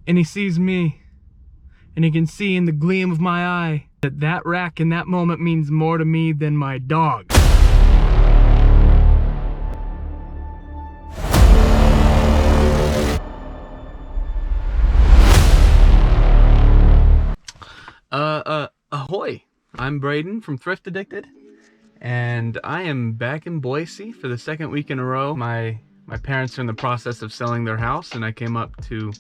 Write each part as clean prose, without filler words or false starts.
and he sees me, and he can see in the gleam of my eye that that rack in that moment means more to me than my dog. Ahoy! I'm Braden from Thrift Addicted, and I am back in Boise for the second week in a row. My parents are in the process of selling their house, and I came up to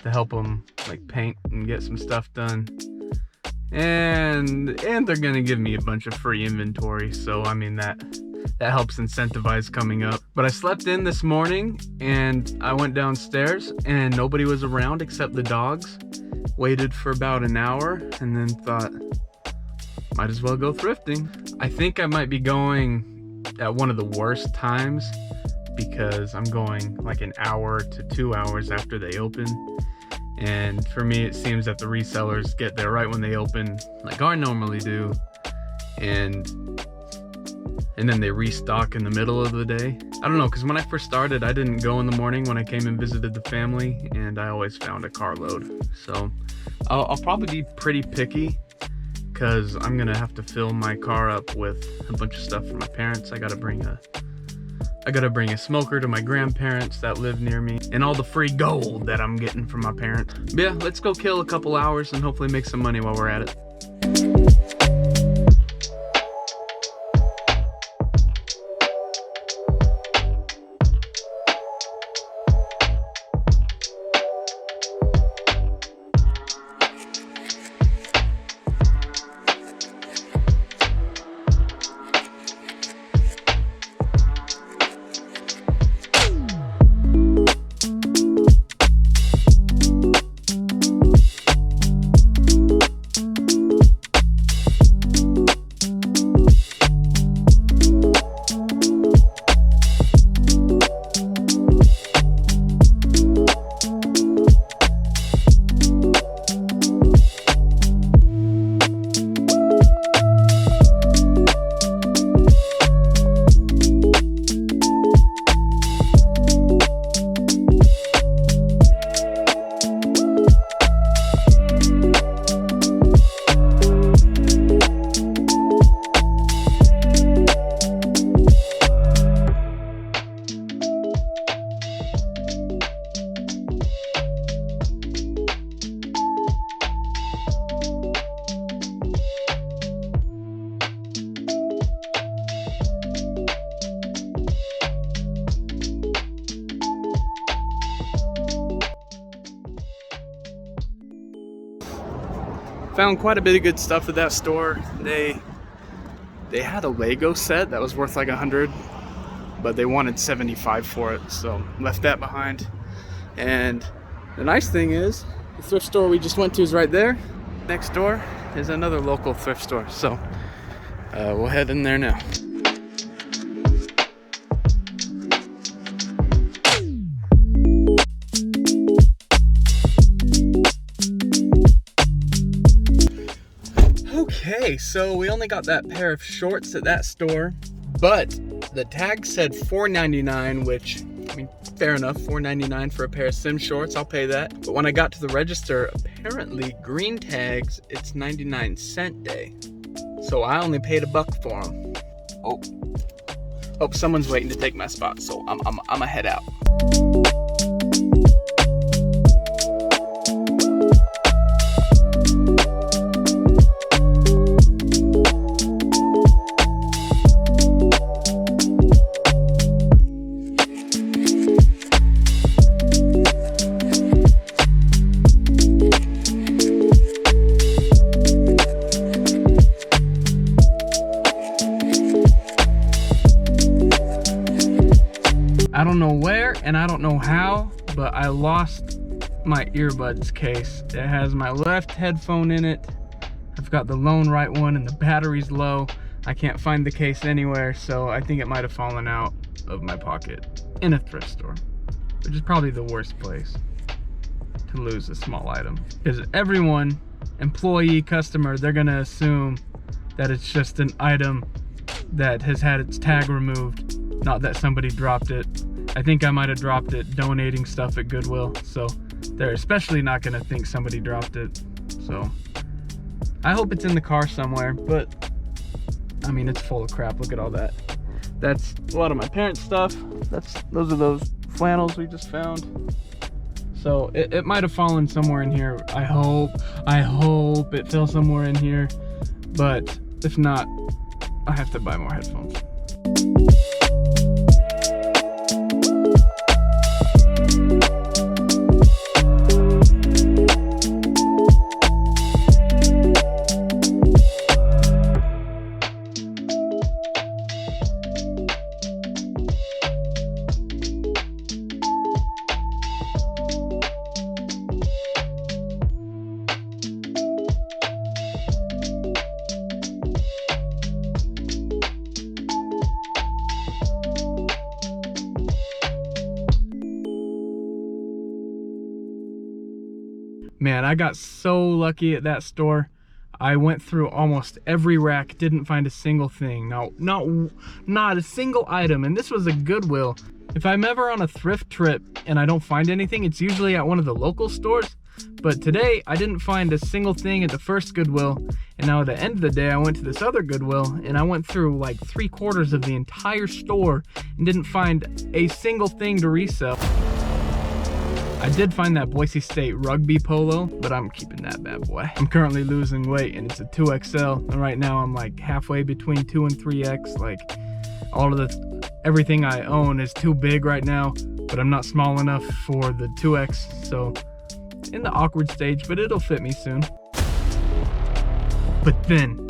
help them like paint and get some stuff done. And they're gonna give me a bunch of free inventory, so I mean that helps incentivize coming up. But I slept in this morning, and I went downstairs, and nobody was around except the dogs. Waited for about an hour, and then thought, might as well go thrifting. I think I might be going at one of the worst times, because I'm going like an hour to 2 hours after they open. And for me, it seems that the resellers get there right when they open, like I normally do, and then they restock in the middle of the day. I don't know, because when I first started, I didn't go in the morning when I came and visited the family, and I always found a carload. So I'll probably be pretty picky, because I'm gonna have to fill my car up with a bunch of stuff for my parents. I gotta bring a smoker to my grandparents that live near me, and all the free gold that I'm getting from my parents. But yeah, let's go kill a couple hours and hopefully make some money while we're at it. Found quite a bit of good stuff at that store. They had a Lego set that was worth like $100, but they wanted $75 for it, so left that behind. And the nice thing is, the thrift store we just went to is right there. Next door is another local thrift store, so we'll head in there now. Okay, so we only got that pair of shorts at that store, but the tag said $4.99, which, I mean, fair enough, $4.99 for a pair of sim shorts, I'll pay that. But when I got to the register, apparently green tags, it's 99-cent day. So I only paid $1 for them. Oh, someone's waiting to take my spot, so I'ma head out. I don't know where and I don't know how, but I lost my earbuds case. It has my left headphone in it. I've got the lone right one and the battery's low. I can't find the case anywhere, so I think it might have fallen out of my pocket in a thrift store, which is probably the worst place to lose a small item. Because everyone, employee, customer, they're gonna assume that it's just an item that has had its tag removed, not that somebody dropped it. I think I might have dropped it donating stuff at Goodwill, so they're especially not gonna think somebody dropped it. So I hope it's in the car somewhere, but I mean, it's full of crap. Look at all that. That's a lot of my parents' stuff. Those are those flannels we just found. So it might have fallen somewhere in here. I hope it fell somewhere in here, but if not, I have to buy more headphones. Man, I got so lucky at that store. I went through almost every rack, didn't find a single thing. No, not a single item, and this was a Goodwill. If I'm ever on a thrift trip and I don't find anything, it's usually at one of the local stores. But today, I didn't find a single thing at the first Goodwill, and now at the end of the day, I went to this other Goodwill, and I went through like 3/4 of the entire store and didn't find a single thing to resell. I did find that Boise State rugby polo, but I'm keeping that bad boy. I'm currently losing weight and it's a 2XL, and right now I'm like halfway between 2 and 3X. Like everything I own is too big right now, but I'm not small enough for the 2X, so in the awkward stage, but it'll fit me soon. But then,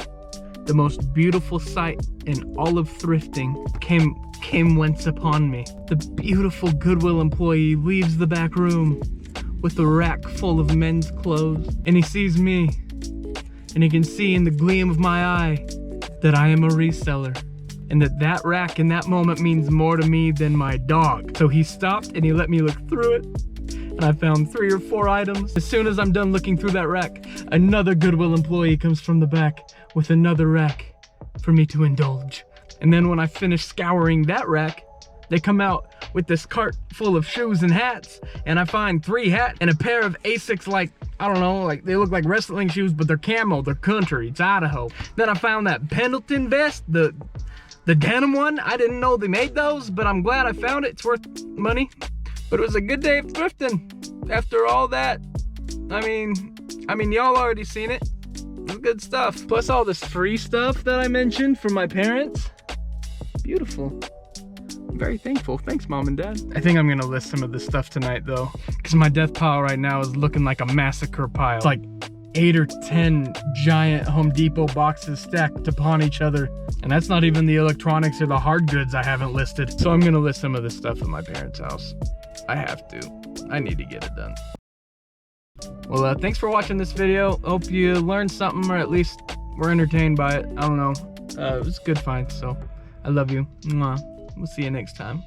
the most beautiful sight in all of thrifting came once upon me. The beautiful Goodwill employee leaves the back room with a rack full of men's clothes, and he sees me, and he can see in the gleam of my eye that I am a reseller, and that rack in that moment means more to me than my dog. So he stopped and he let me look through it, and I found 3 or 4 items. As soon as I'm done looking through that rack, another Goodwill employee comes from the back with another rack for me to indulge. And then when I finish scouring that rack, they come out with this cart full of shoes and hats, and I find 3 hats and a pair of Asics, like, I don't know, like they look like wrestling shoes, but they're camo, they're country, it's Idaho. Then I found that Pendleton vest, the denim one. I didn't know they made those, but I'm glad I found it. It's worth money. But it was a good day of thrifting. After all that, I mean, y'all already seen it. It's good stuff. Plus all this free stuff that I mentioned from my parents. Beautiful. I'm very thankful. Thanks, Mom and Dad. I think I'm gonna list some of this stuff tonight though, because my death pile right now is looking like a massacre pile. It's like 8 or 10 giant Home Depot boxes stacked upon each other. And that's not even the electronics or the hard goods I haven't listed. So I'm gonna list some of this stuff at my parents' house. I have to. I need to get it done. Well, thanks for watching this video. Hope you learned something, or at least were entertained by it. I don't know. It was a good find, so I love you. Mwah. We'll see you next time.